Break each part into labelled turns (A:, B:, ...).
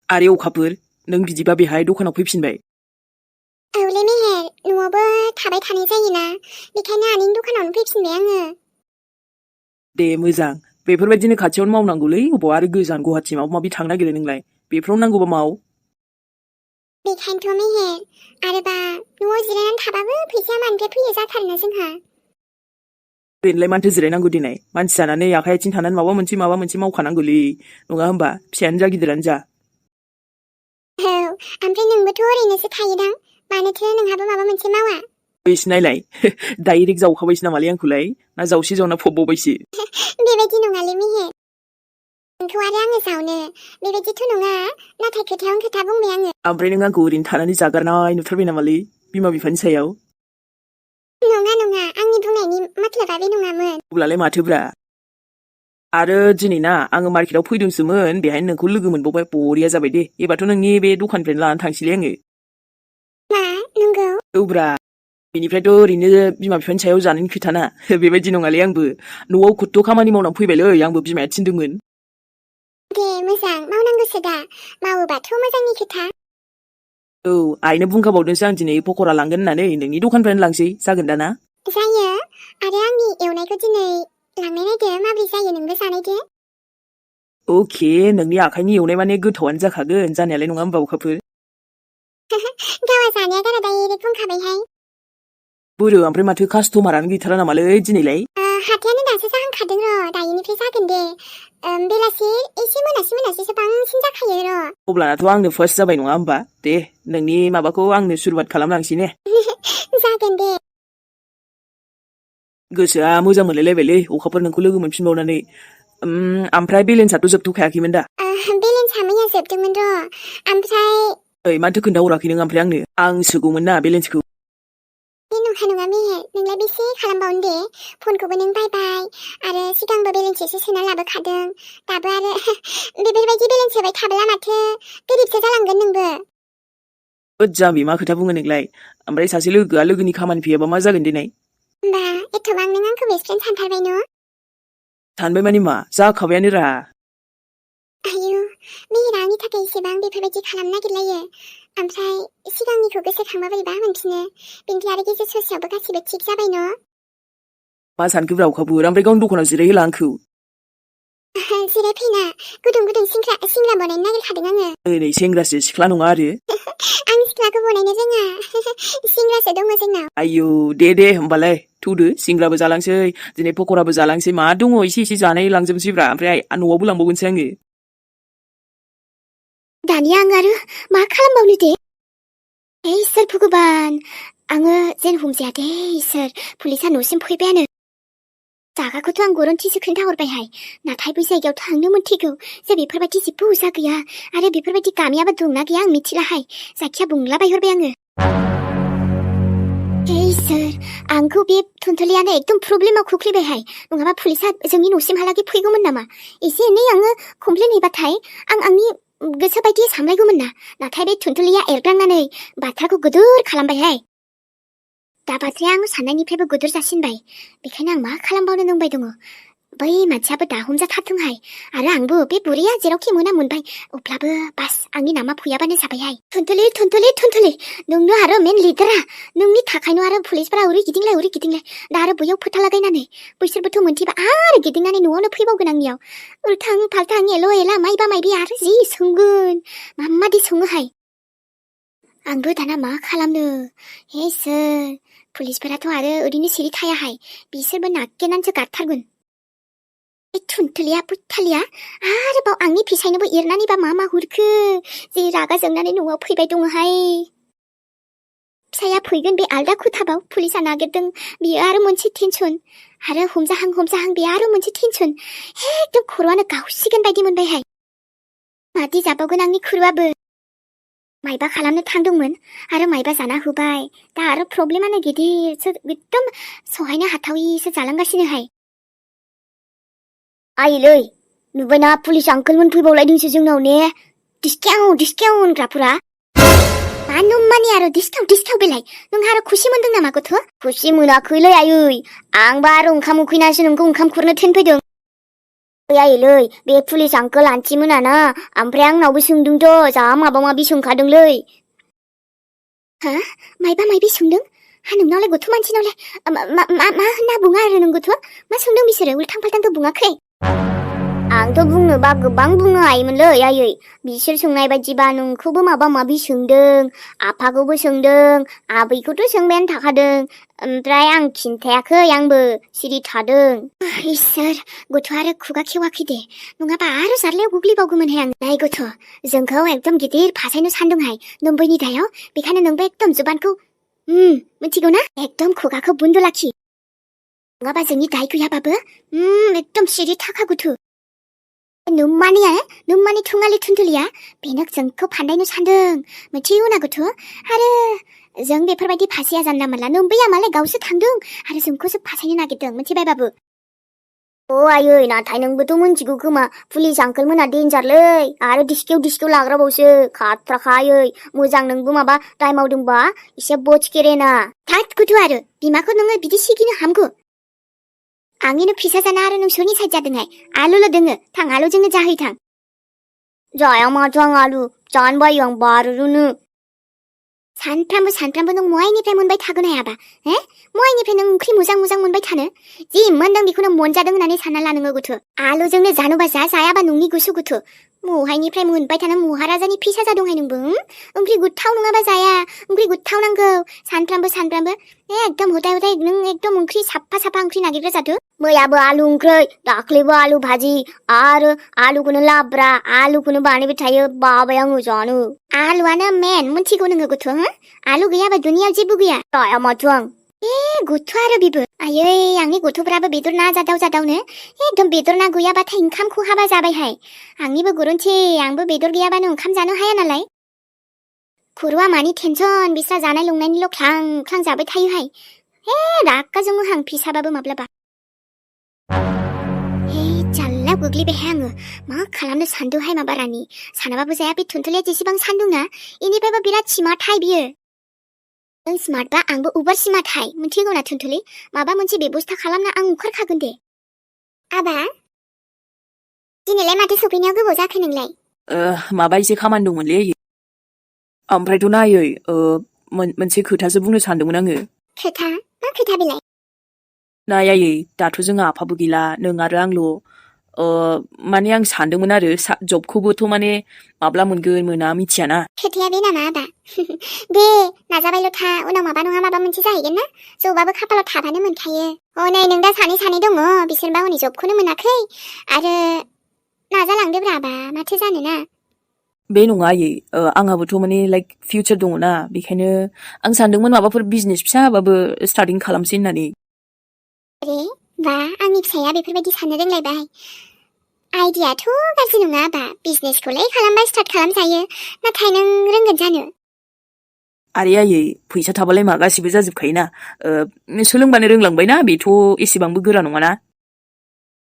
A: आरे अखाफोर, नों बिदिबा बेहाय दखानाव फैफिनबाय।
B: औलै मेहेर, न'आवबो थाबाय थानाय जायोना, बेखायनो आनैनि दखानावनो फैफिनबाय आङो।
A: दे मोजां, बेफोरबायदिनो खाथियावनो मावनांगौलै, अबाव आरो गोजान गुवाहाटि माबा माबि थांनो नागिरो नोंलाय। बेफोराव नांगौबा माव।
B: बेखायनोथ' मेहेर, आरोबा न'आव जिरायनानै थाबाबो फैसाया मानिफ्राय फैयो जाथारोना जोंहा।
A: ओरैनोलाय मानथो जिरायनांगौ देनाय, मानसि जानानै आखाइ आथिं थानानै माबा मोनसे मावखानांगौलै, नङा होमबा, फिसायानो जा गिदिरानो जा।
B: औ, ओमफ्राय नोंबोथ' ओरैनोसो थायोदां, मानोथो नोंहाबो माबा मोनसे मावा?
A: बैसो नायलाय, डाइरेक्ट जावखाबायसो नामालै आंखौलाय, ना जावसे जावना फबबावबायसो।
B: बेबायदि नङालै मेहेर, नोंखौ आरो आङो जावनो, बेबायदिथ' नङा, नाथाय खोथायावनो खोथा बुंबाय आङो।
A: ओमफ्राय नों आंखौ ओरैनो थानानै जागारनाय नुथारबाय नामालै, बिमा बिफानि सायाव?
B: नङा, आंनि बुंनायनि माथोआ बे नङामोन।
A: अब्लालाय माथोब्रा? आरो दिनै ना आङो मार्केटाव फैदोंसोमोन, बेहायनो नोंखौ लोगो मोनबावबाय, बरिया जाबाय दे, एबारथ' नोंनि बे दखाननिफ्रायनो लानानै थांसैलै आङो।
B: मा? नंगौ?
A: औब्रा, बेनिफ्रायथ' ओरैनो बिमा बिफानि सायाव जानायनि खोथाना, बेबायदि नङालै आंबो, न'आव खदथ' खामानि मावनानै फैबायलै, आंबो बिमाया थिनदोंमोन।
B: दे मोजां, मावनांगौसो दा, मावोबाथ' मोजांनि खोथा।
A: औ, आइनो बुंखाबावदोंसो आं दिनै पक'रा लांगोन होननानै, नोंनि दखाननिफ्रायनो लांसै, जागोन दा ना?
B: जायो, आरो आंनि एवनायखौ दिनै लांनाय नायदो, माबोरै जायो नोंबो जानायदो।
A: अके, नोंनि आखाइनि एवनाय माने गोथावानो जाखागोन, जानायालाय नङा होमबा अखाफोर?
B: गावा जानाया गारा डाइरेक्ट बुंखाबायहाय।
A: बोरो, ओमफ्राय माथो कास्टमारानो गैथारा नामालै दिनैलाय?
B: हाथायानो दासो जाहांखादों र', दायोनिफ्राय जागोन दे। बेलासि एसे मोनासि बांसिन जाखायो र'।
A: अब्लानाथ' आंनो फार्स्ट जाबाय नङा होमबा? दे, नोंनि माबाखौ आंनो सुरुवात खालामलांसै ने?
B: जागोन दे।
A: गोसोआ मोजां मोनलायलायबायलै, अखाफोर नोंखौ लोगो मोनफिनबावनानै। ओमफ्राय बेलेन्सआथ' जोबथ'खायाखैमोन दा?
B: बेलेन्सआ मैया जोबदोंमोन र', ओमफ्राय...
A: ओइ, माथो खोन्थाहराखै नों ओमफ्राय आंनो? आं सोगौमोन ना बेलेन्सखौ।
B: नङा मेहेर, नोंलाय बेसे खालामबावनो दे, फनखौबो नों बायबाय, आरो सिगांबो बेलेन्स एसे सोना लाबोखादों, दाबो आरो बेफोरबायदि बेलेन्स होबाय थाब्ला माथो गोरिबसो जालांगोन नोंबो।
A: जाम्बि, मा खोथा बुङो नोंलाय? ओमफ्राय सासे लोगोआ लोगोनि खामानि फैयाबा मा जागोन देनाय?
B: होमबा एथ'बां नों आंखौ बेस्ट फ्रेन्ड सानथारबाय न'?
A: सानबाय माने मा, जाखाबायानो रा।
B: आयु, मेहेरा आंनि थाखाय इसेबां बेफोरबायदि खालामनो नागिरलायो, ओमफ्राय सिगांनिखौ गोसोखांबा बोरैबा मोनफिनो, बेनिफ्राय आरो गेजेर ससेयावबो गासिबो थिग जाबाय न'?
A: मा सानखोब्रा अखाफोर, ओमफ्राय गावनि दखानाव जिरायहोला आंखौ।
B: जिरायफैना, गुदुं सिंग्रा बानायनो नागिरखादों आङो।
A: नै सेंग्रासो, सिख्ला नङा आरो।
B: आं सिख्लाखौ बनायनो रोङा, सिंग्रासो दङ जोंनाव।
A: आयौ, दे होमबालाय, थौदो, सिंग्राबो जालांसै, दिनै पक'राबो जालांसै, मा दङ एसे जानाय लांजोबनोसैब्रा, ओमफ्राय न'आवबो लांबावगोनसै आङो।
B: दानिया आं आरो मा खालामबावनो दे? इसोर भगबान, आङो जेन हमजाया दे इसोर, पुलिसा न'सिम फैबायानो। जागाखौथ' आं गरन्थिसो खोन्थाहरबायहाय, नाथाय बै जायगायाव थांनो मोनथिगौ, जे बेफोरबायदि जेबो उजा गैया, आरो बेफोरबायदि गामियाबो दंना गैया आं मिथिलाहाय, जायखिया बुंलाबायहरबाय आङो। इसोर, आंखौ बे थुनथुलियानो एकदम प्रब्लेमाव खोख्लैबायहाय, नङाबा पुलिसा जोंनि न'सिमहालागै फैगौमोन नामा? एसे एनै आङो कमप्लेन हैबाथाय आंनि गोसो बायदि सामलायगौमोन ना, नाथाय बे थुनथुलिया एरग्रांनानै बाथ्राखौ गोदोर खालामबायहाय। दा बाथ्राया आं साननायनिफ्रायबो गोदोर जासिनबाय, बेखायनो आं मा खालामबावनो नंबाय दङ। बै मानसियाबो दा हमजाथारथोंहाय, आरो आंबो बे बुरैया जेरावखि मोना मोनबाय, अब्लाबो बास आंनि नामा फैयाबानो जाबायहाय। थुनथुलि, नोंनो आरो मेन लिडारा, नोंनि थाखायनो आरो पुलिसफोरा उरै गिदिंलाय, दा आरो बैयाव फोथा लागायनानै, बैसोरबोथ' मोनथिबा आरो गिदिंनानै न'आवनो फैबावगोन आंनियाव, उल्थां फाल्थां एल' एला माइबा माइबि आरो जि सोंगोन, मामादि सोङोहाय। आंबो दाना मा खालामनो, इसोर, पुलिसफोराथ' आरो ओरैनो सिरि थायाहाय, बिसोरबो नागिरनानैसो गारथारगोन। बे थुनथुलिया पुथालिया आरोबाव आंनि फिसायनोबो एरनानैबा मा हरखो, जि रागा जोंनानै न'आव फैबाय दङहाय। फिसाया फैगोन बे आलदा खोथाबाव, पुलिसा नागिरदों, बियो आरो मोनसे टेनसन, आरो हमजाहां बे आरो मोनसे टेनसन, एकदम खर'आनो गावसिगोन बायदि मोनबायहाय। मादि जाबावगोन आंनि खर'आबो। माइबा खालामनो थांदोंमोन, आरो माइबा जाना होबाय, दा आरो प्रब्लेमानो गिदिरसो, एकदम सहायनो हाथाविसो जालांगासिनोहाय। आइलै, नुबायना पुलिस आंकोलमोन फैबावलायदोंसो जोंनाव ने, डिसकाउन्ट होनग्राफोरा। मानो मानि आरो डिसकाउन्ट बेलाय, नोंहा आरो खुसि मोनदों नामा गथ'? खुसि मोनाखैलै आयै, आंबा आरो ओंखाम उखैनासो नोंखौ ओंखाम खुरनो थिनफैदों। 야이लै बे पुलिस आंकोल आन्टिमोन आना ओमफ्राय आंनावबो सोंदोंथ' जा माबा माबि सोंखादोंलै हा मायबा मायबि सोंदों हा नोंनावलाय गथ' मानसिनावलाय मा होनना बुङा आरो नों गथ' मा सोंदों बिसोरो उल्थां फाल्थांथ' बुङाखै आंथ' बुंनोबा गोबां बुंनो हायोमोनलै आयै बिसोर सोंनाय बायदिबा नोंखौबो माबा माबि सोंदों आफाखौबो सोंदों आबैखौथ' सोंबायानो थाखादों ओमफ्राय आं खिन्थायाखै आंबो सिरि थादों इसोर गथ'आ आरो खुगा खेवाखै दे नङाबा आरो जारलायाव गोग्लैबावगौमोनहाय आं नाय गथ' जोंखौ एकदम गिदिर फासायनो सानदोंहाय नोम्बैनि दायाव बेखायनो नोंबो एकदम जुबानखौ मिथिगौ ना एकदम खुगाखौ बन्द लाखि नङाबा जोंनि दाय गैयाबाबो एकदम सिरि थाखा गथ' नोम्मानि थुङालि थुनथुलिया बेनो जोंखौ फान्दायनो सानदों मिथिगौ ना गथ' आरो जों बेफोरबायदि फासैया जानला मोनला नोम्बैया मालाय गावसो थांदों आरो जोंखौसो फासायनो नागिरदों मिथिबाय बाबु आयै नाथाय नोंबोथ' मिथिगौ खोमा पुलिस आंकोल मोना डेन्जारलै आरो दिसकेव लाग्राबावसो खाथ्राखा आयै मोजां नोंबो माबा दाय मावदोंबा एसे बचकेरेना थाट गथ' आरो बिमाखौ नोङो बिदि सिगिनो हामगौ आंनिनो फिसा जाना आरो नोंसोरनि साइड जादोंहाय आलुल' दोङो थां आलुजोंनो जाहै थां जाया माथो आं आलु जानो बायो आं बारुरुनो सानफ्रामबो नों महायनिफ्राय मोनबाय थागोन हायाबा महायनिफ्राय नों ओंख्रि मोजां मोनबाय थानो जि मोनदों बेखौनो मोनजादों होननानै सानना ला नोङो गथ' आलुजोंनो जानोबा जायाबा नोंनि गोसो गथ' महायनिफ्राय मोनबाय थानो महाराजानि फिसा जादोंहाय नोंबो ओंख्रि गोथाव नङाबा जाया ओंख्रि गोथाव नांगौ सानफ्रामबो एकदम हदाय नों एकदम ओंख्रि साफा ओंख्रि नागिरग्रा जादो मैयाबो आलु ओंख्रै दाख्लैबो आलु भाजी आरो आलुखौनो लाब्रा आलुखौनो बानायबाय थायो बाबाय आङो जानो आलुआनो मेन मिथिगौ नोङो गथ' आलु गैयाबा दुनियाव जेबो गैया जाया माथो आं गथ' आरो बेबो आयै आंनि गथ'फ्राबो बेदर ना जादावनो एकदम बेदर ना गैयाबाथाय ओंखामखौ हाबा जाबायहाय आंनिबो गोरोन्थि आंबो बेदर गैयाबानो ओंखाम जानो हाया नालाय खर'आ मानि टेनसन बिस्रा जानाय लोंनायनिल' ख्लां जाबाय थायोहाय रागा जोङो हां फिसाबाबो माब्लाबा जाल्ला गोग्लैबायहाय आङो मा खालामनो सानदोंहाय माबा रानि सानाबाबो जाया बे थुनथुलिया जेसेबां सानदोंना इनिफ्रायबो बिराद स्मार्टहाय बियो नों स्मार्टबा आंबो उबार स्मार्टहाय मिथिगौ ना थुनथुलि माबा मोनसे बेबस्था खालामना आं ओंखारखागोन दे आबा दिनैलाय माथो सफैनायाव गोबाव जाखो नोंलाय
A: माबा एसे खामानि दंमोनलै ओमफ्रायथ' नायै मोनसे खोथासो बुंनो सानदोंमोन आङो
B: खोथा मा खोथा बेलाय
A: नायै दाथ' जोंहा आफाबो गैला नों आरो आंल' माने आं सानदोंमोन आरो जबखौबोथ' माने माब्ला मोनगोन मोना मिथियाना
B: खोथाया बे नामा आदा दे नाजाबायल' था उनाव माबा नङा माबा मोनसे जाहैगोन ना जबाबो खाफालाव थाबानो मोनखायो नै नों दा सानै दङ बिसोरबा हनै जबखौनो मोनाखै आरो नाजालांदोब्रा आबा माथो जानोना
A: बे नङा आयै आंहाबोथ' माने लाइक फिउचार दङना बेखायनो आं सानदोंमोन माबाफोर बिजनेस फिसाबाबो स्टार्टिं खालामसै होननानै
B: बा आंनि फिसाया बेफोरबायदि साननो रोंलायबाय आइडियाथ' गाज्रि नङा आबा बिजनेसखौलाय खालामबा स्टार्ट खालामजायो नाथाय नों रोंगोन जानो
A: आयै फैसा थाबालाय मा गासिबो जाजोबखायोना सोलोंबानो रोंलांबायना बेथ' एसेबांबो गोरा नङाना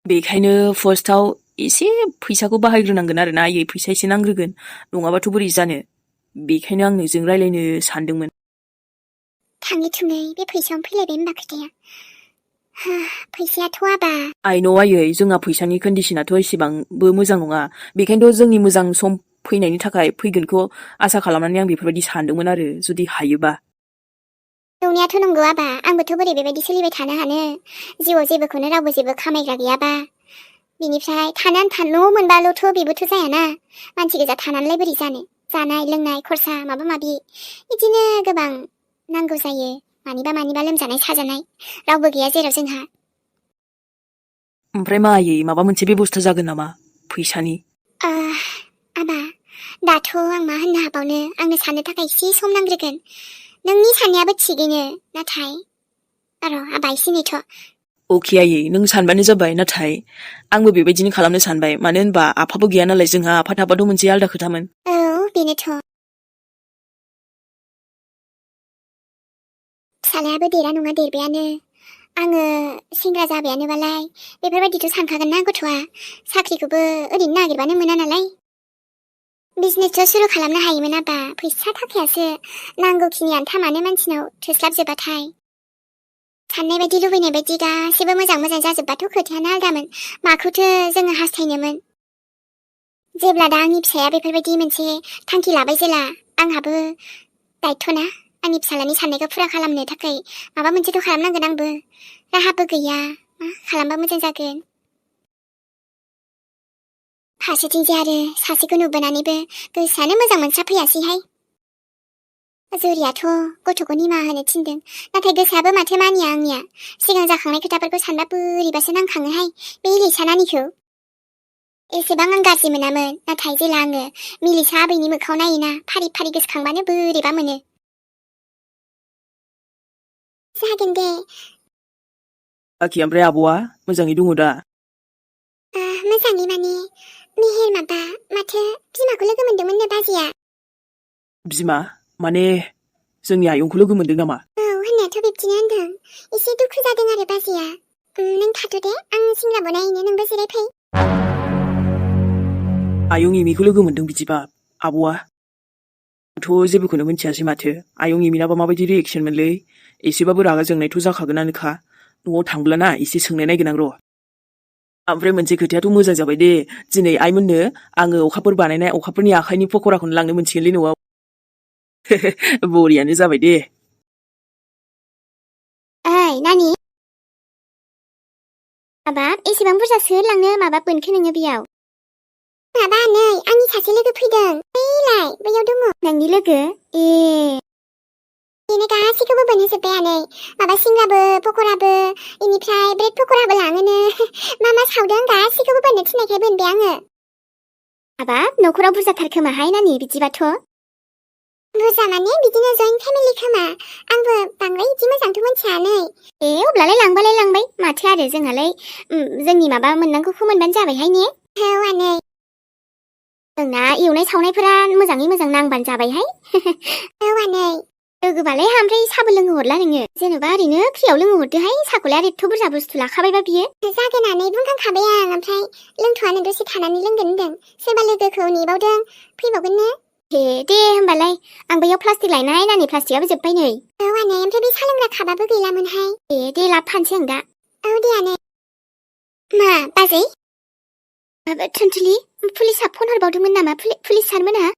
A: बेखायनो फार्स्टआव एसे फैसाखौ बाहायग्रोनांगोन आरोना आयै फैसा एसे नांग्रोगोन नङाबाथ' बोरै जानो बेखायनो आं नोंजों रायलायनो सानदोंमोन
B: थाङै थुङै बे फैसायावनो फैलायबाय होनबा खोथाया फैसायाथ' आबा
A: आइ न' आयै जोंहा फैसानि कन्डिसनाथ' एसेबांबो मोजां नङा बेखायनोथ' जोंनि मोजां सम फैनायनि थाखाय फैगोनखौ आसा खालामनानै आं बेफोरबायदि सानदोंमोन आरो जुदि हायोबा
B: नंनायाथ' नंगौ आबा आंबोथ' बोरै बेबायदि सोलिबाय थानो हानो जिउआव जेबोखौनो रावबो जेबो खामायग्रा गैयाबा बिनिफ्राय थानो आन्था न' मोनबाल'थ' बेबोथ' जायाना मानसि गोजा थानानैलाय बोरै जानो जानाय लोंनाय खरसा माबा माबि बिदिनो गोबां नांगौ जायो मानिबा लोमजानाय साजानाय रावबो गैया जेराव जोंहा
A: ओमफ्राय मा आयै माबा मोनसे बेबस्था जागोन नामा फैसानि
B: आबा दाथ' आं मा होननो हाबावनो आंनो साननो थाखाय एसे सम नांग्रोगोन नोंनि साननायाबो थिगैनो नाथाय र' आबा एसे नेथ'
A: अके आयै नों सानबानो जाबाय नाथाय आंबो बेबायदिनो खालामनो सानबाय मानो होनबा आफाबो गैया नालाय जोंहा आफा थाबाथ' मोनसे आलदा खोथामोन
B: बेनोथ' फिसालायाबो देरा नङा देरबायानो आङो सेंग्रा जाबायानोबालाय बेफोरबायदिथ' सानखागोन ना गथ'आ साख्रिखौबो ओरैनो नागिरबानो मोना नालाय बिजनेसथ' सुरु खालामनो हायोमोन आबा फैसा थाखायासो नांगौखिनि आन्था मानो मानसिनाव थोस्लाबजोबाथाय साननाय बायदि लुबैनाय बायदि गासैबो मोजां जाजोब्बाथ' खोथायानो आलदामोन माखौथो जोङो हास्थायनोमोन जेब्ला दा आंनि फिसाया बेफोरबायदि मोनसे थांखि लाबाय जेला आंहाबो दायथ'ना आंनि फिसालानि साननायखौ फुरा खालामनो थाखाय माबा मोनसेथ' खालामनांगोन आंबो राहाबो गैया मा खालामबा मोजां जागोन फारसेथिंजे आरो सासेखौ नुबोनानैबो गोसोआनो मोजां मोनसाफैयासैहाय जुरियाथ' गथ'खौ निमाहा होनो थिनदों नाथाय गोसोआबो माथो मानिया आंनिया सिगां जाखांनाय खोथाफोरखौ सानबा बोरैबासो नांखाङोहाय बे इलिसा नानिखौ एसेबां आं गाज्रि मोनामोन नाथाय जेला आङो मिलिसा आबैनि मोखाङाव नायोना फारि फारि गोसोखांबानो बोरैबा मोनो जागोन दे
A: आखि ओमफ्राय आब'आ मोजाङै दङ दा
B: मोजाङै माने मेहेर माथो बिमाखौ लोगो मोनदोंमोननो बाजैया
A: बिमा माने जोंनि आयंखौ लोगो मोनदों नामा
B: औ होननायाथ' बिब्दिनो होनदों एसे दुखु जादों आरो बाजैया नों थाथ' दे आं सिंग्राबो नायनो नोंबो जिरायफै
A: आयं इमिखौ लोगो मोनदों बिदिबा आब'आ थ' जेबोखौनो मिथियासै माथो आयं इमिनाबा माबायदि रिएक्सन मोनलै एसेबाबो रागा जोंनायथ' जाखागोनानोखा न'आव थांब्लाना एसे सोंनाय नायगोन आं र' ओमफ्राय मोनसे खोथायाथ' मोजां जाबाय दे दिनै आइमोननो आङो अखाफोर बानायनाय अखाफोरनि आखाइनि पकराखौनो लांनो मोनसिगोनलै न'आव बरियानो जाबाय दे
B: ओइ नानि हाबाब एसेबां बुरजा सोर लांनो माबा बोनखो नोङो बेयाव माबा नै आंनि सासे लोगो फैदों बैलाय बैयाव दङ नोंनि लोगो ए बेनो गासैखौबो बोनहोजोब्बाय आनै माबा सिंग्राबो पकराबो इनिफ्राय ब्रेड पकराबो लाङोनो मा सावदों गासैखौबो बोननो थिननायखाय बोनबाय आङो हाबाब न'खराव बुरजाथार खोमाहाय नानि बिदिबाथ' बुरजा माने बिदिनो जइन्ट फेमिलि खोमा आंबो बांद्राय इदि मोजांथ' मोनथियानै ए अब्लालाय लांबालाय लांबाय माथो आरो जोंहालाय जोंनि माबा मोननांगौखौ मोनबानो जाबायहाय ने औ आनै जोंना एवनाय सावनायफोरा मोजाङै मोजां नांबानो जाबायहाय औ आनै लोगोबालाय ओमफ्राय साबो लोंहोहरला नोङो जेनेबा ओरैनो फ्रियाव लोंहोहरदोहाय साखौलाय आरो एथ' बुरजा बुस्थु लाखाबायबा बियो जागोन आनै बुंखांखाबाय आं ओमफ्राय लोंथ'आनो दसे थानानै लोंगोन होनदों सोरबा लोगोखौ नेबावदों फैबावगोननो दे होमबालाय आं बैयाव प्लास्टिक लायनाय नानि प्लास्टिकआबो जोब्बाय नै औ आनै ओमफ्राय बे सा लोंग्रा कापाबो गैलामोनहाय दे लाबोफानोसै आं दा औ दे आनै मा बाजै थुनथुलि पुलिसआ फन हरबावदोंमोन नामा पुलिस सारमोनहा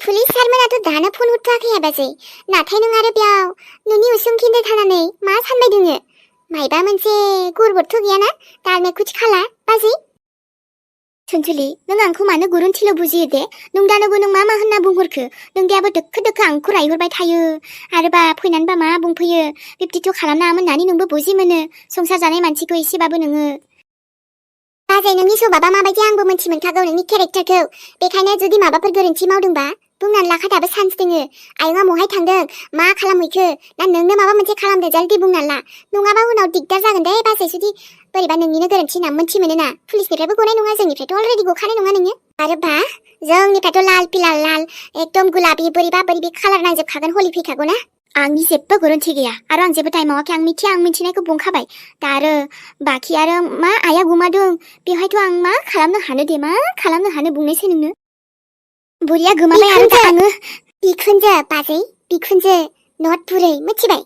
B: पुलिस सारमोनाथ' दानो फन हरथ'वाखै बाजै नाथाय नों आरो बेयाव नोंनि उसुं खिन्दाय थानानै मा सानबाय दोङो मायबा मोनसे गुरबतथ' गैयाना दानो कुछ खाला बाजै थुनथुलि नों आंखौ मानो गुरुन्थिल' बुजियो दे नों दानोबो नों मा होनना बुंहरखो नों दाबो दोखो आंखौ रायहरबाय थायो आरोबा फैनानैबा मा बुंफैयो बिब्दिथ' खालामनाङामोन होननानै नोंबो बुजि मोनो संसार जानाय मानसिखौ एसेबाबो नोङो बाजै नोंनि सबाबा माबायदि आंबो मोनथि मोनखागौ नोंनि केरेक्टारखौ बेखायनो जुदि माबाफोर गोरोन्थि मावदोंबा बुंनानै लाखा दाबो चान्स दोङो आयंआ महाय थांदों मा खालामहैखो ना नोंनो माबा मोनसे खालामदो जल्दि बुंनानै ला नङाबा उनाव दिगदार जागोन दे बाजै जुदि बोरैबा नोंनिनो गोरोन्थि होनना मोनथि मोनोना पुलिसनिफ्रायबो गनाय नङा जोंनिफ्रायथ' अलरेडि गखानाय नङा नोङो आरो बा जोंनिफ्रायथ' लाल पिलार लाल एकदम गुलाबि बोरैबा कालार नांजोबखागोन हलि फैखागौ ना आंनि जेबो गोरोन्थि गैया आरो आं जेबो टाइम मावाखै आं मिथिनायखौ बुंखाबाय दा आरो बाखि आरो मा आइया गोमादों बेवहायथ' आं मा खालामनो हानो दे मा खालामनो हानो बुंनायसै नोंनो बुरिया गोमाबाय आरो दा आङो बिखुनजो बाजै बिखुनजो नट बुरै मिथिबाय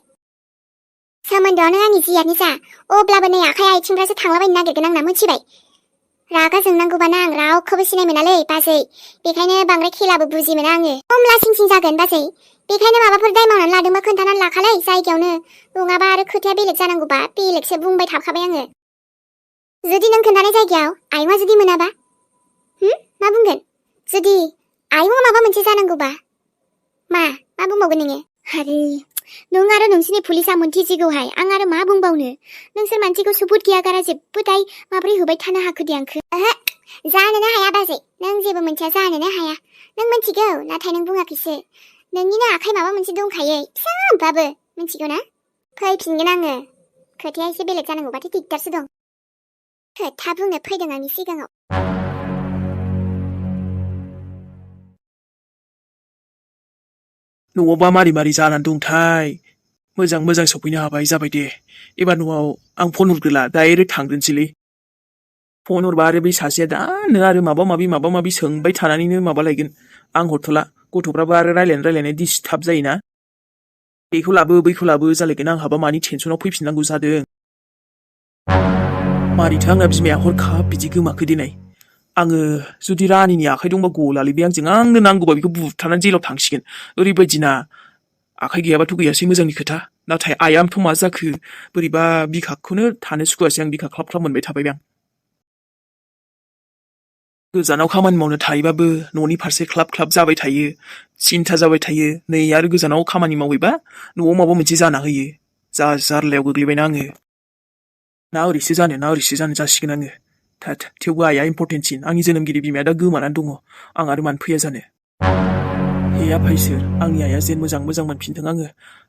B: सोमोन्दोआनो आंनि जियानो जा अब्लाबो नै आखाइ आथिंफ्रासो थांलाबायनो नागिरगोन आंना मिथिबाय रागा जोंनांगौबाना आं रावखौबो सिनाय मोनालै बाजै बेखायनो बांद्राय खेलाबो बुजि मोना आङो खमला सिं जागोन बाजै बेखायनो माबाफोर दाय मावनानै लादोंबा खोन्थानानै लाखालै जायगायावनो नङाबा आरो खोथाया बेलेग जानांगौबा बेलेगसो बुंबाय थाखाबाय आङो जुदि नों खोन्थानाय जायगायाव आयंआ जुदि मोनाबा मा बुंगोन जुदि आयंआ माबा मोनसे जानांगौबा मा बुंबावगोन नोङो आरे नों आरो नोंसिनि पुलिसा मोनथिसिगौहाय आं आरो मा बुंबावनो नोंसोर मानसिखौ सुबुत गैया गारा जेबो दाय माब्रै होबाय थानो हाखो दे आंखो जानोनो हाया बाजै नों जेबो मोनथिया जानोनो हाया नों मोनथिगौ नाथाय नों बुङाखैसो नोंनिनो आखाइ माबा मोनसे दंखायो फिसाबाबो मिथिगौ ना फैफिनगोन आङो खोथाया एसे बेलेग जानांगौबाथ' दिगदारसो दं खोथा बुंनो फैदों आंनि सिगाङाव
C: न'आवबा मारै जानानै दंथाय मोजां सफैनो हाबाय जाबाय दे एबार न'आव आं फन हरग्रोला डाइरेक्ट थांग्रोनोसैलै फन हरबा आरो बे सासेया दानो आरो माबा माबि सोंबाय थानानैनो माबा लायगोन आं हरथ'ला गथ'फ्राबो आरो रायलायनाय डिस्टार्ब जायोना बेखौ लाबो बैखौ लाबो जालायगोन आंहाबा मानि टेनसनाव फैफिननांगौ जादों। मारैथो आंना बिमाया हरखाब बिदि गोमाखो दिनै। आङो जुदि रानिनि आखाइ दंबा गलालै बे आंजों आंनो नांगौबा बेखौ बुथारनानै जेलाव थांसिगोन। ओरैबायदिना आखाइ गैयाबाथ' गैयासै मोजांनि खोथा। नाथाय आइयाथ' मा जाखो बोरैबा बिखाखौनो थानो सुखुवासै आं बिखा ख्लाब ख्लाब मोनबाय थाबाय आं। गोजानाव खामानि मावनो थायोबाबो न'नि फारसे ख्लाब ख्लाब जाबाय थायो। सिन्था जाबाय थायो। नै आरो गोजानाव खामानि मावहैबा न'आव माबा मोनसे जाना होयो। जा जारलायाव गोग्लैबायना आङो। ना ओरैसो जानो जासिगोन आङो। थेवबो आइया इम्परटेन्टसिन। आंनि जोनोमगिरि बिमाया दा गोमानानै दङ। आं आरो मानो फैया जानो। हे आफा इसोर, आंनि आइया जेन मोजां मोनफिनथों आङो।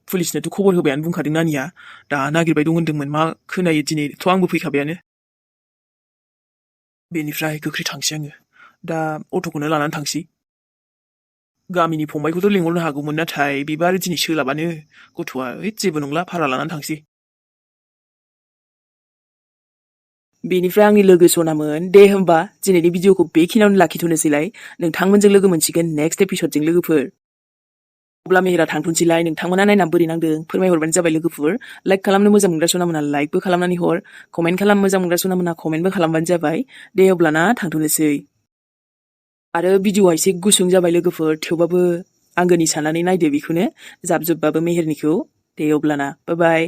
C: पुलिसनोथ' खबर होबायानो बुंखादों नानिया। दा नागिरबाय दं होन्दोंमोन। मा खोनायो दिनैथ' आंबो फैखाबायानो। बेनिफ्राय गोख्रै थांसै आङो। दा अट'खौनो लानानै थांसै। गामिनि फंबायखौथ' लिंहरनो हागौमोन, नाथाय बेबो आरो दिनै सोलाबानो। गथ'आ जेबो नंला, भारा लानानै थांसै। बेनिफ्राय आंनि लोगो सनामोन, दे होमबा दिनैनि भिडिअखौ बेखिनियावनो लाखिथ'नोसैलाय। नोंथांमोनजों लोगो मोनसिगोन नेक्स्ट एपिसडजों लोगोफोर। अब्ला मेहेरा थांथ'नोसैलाय। नोंथांमोना नायना बोरै नांदों फोरमायहरबानो जाबाय लोगोफोर। लाइक खालामनो मोजां मोनग्रा सनामोना लाइकबो खालामनानै हर। कमेन्ट खालामनो मोजां मोनग्रा सनामोना कमेन्टबो खालामबानो जाबाय। दे अब्लाना थांथ'नोसै। आरो भिडिअआ एसे गुसुं जाबाय लोगोफोर, थेवबाबो आंगोनि साननानै नायदो बेखौनो। जाब जुबबाबो मेहेरनिखौ। दे अब्लाना बाय बाय।